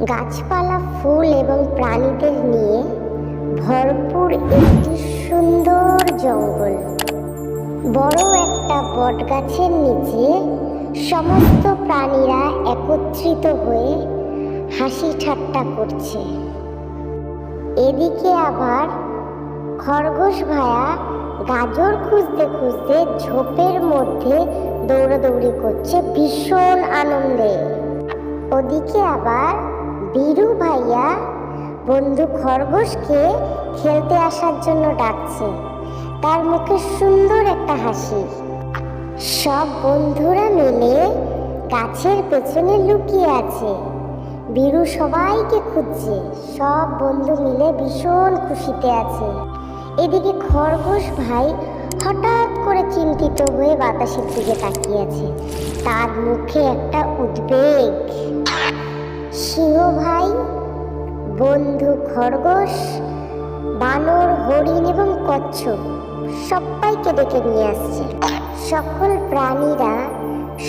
গাছপালা, ফুল এবং প্রাণীদের নিয়ে ভরপুর একটি সুন্দর জঙ্গল। বড় একটা বটগাছের নিচে সমস্ত প্রাণীরা একত্রিত হয়ে হাসি ঠাট্টা করছে। এদিকে আবার খরগোশ ভায়া গাজর খুঁজতে খুঁজতে ঝোপের মধ্যে দৌড়াদৌড়ি করছে ভীষণ আনন্দে। ওদিকে আবার বিরু ভাইয়া বন্ধু খরগোশকে খেলতে আসার জন্য ডাকছে। তার মুখে সুন্দর একটা হাসি। সব বন্ধুরা মিলে গাছের পেছনে লুকিয়ে আছে। বিরু সবাইকে খুঁজছে। সব বন্ধু মিলে ভীষণ খুশিতে আছে। এদিকে খরগোশ ভাই হঠাৎ করে চিন্তিত হয়ে বাতাসের দিকে তাকিয়ে আছে। তার মুখে একটা উদ্বেগ। সিংহ ভাই বন্ধু খরগোশ, বানর, হরিণ এবং কচ্ছপ সবাইকে ডেকে নিয়ে আসছে। সকল প্রাণীরা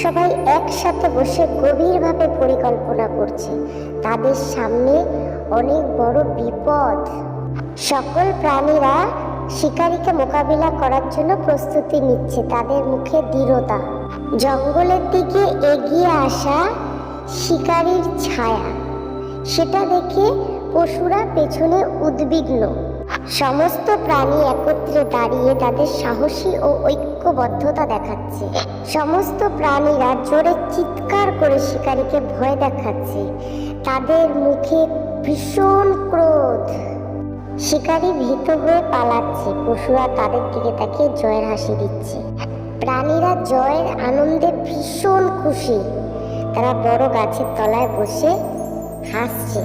সবাই একসাথে বসে গভীরভাবে পরিকল্পনা করছে। তাদের সামনে অনেক বড় বিপদ। সকল প্রাণীরা শিকারীকে মোকাবিলা করার জন্য প্রস্তুতি নিচ্ছে। তাদের মুখে দৃঢ়তা। জঙ্গলের দিকে এগিয়ে আসা শিকারীর ছায়া, সেটা দেখে পশুরা পেছনে উদ্বিগ্ন। সমস্ত প্রাণী একত্রে দাঁড়িয়ে তাদের সাহসী ও ঐক্যবদ্ধতা দেখাচ্ছে। সমস্ত প্রাণীরা জোরে চিৎকার করে শিকারীকে ভয় দেখাচ্ছে। তাদের মুখে ভীষণ ক্রোধ। শিকারী ভীত হয়ে পালাচ্ছে। পশুরা তাদের দিকে তাকিয়ে জয়ের হাসি দিচ্ছে। প্রাণীরা জয়ের আনন্দে ভীষণ খুশি। তারা বড় গাছের তলায় বসে হাসছে।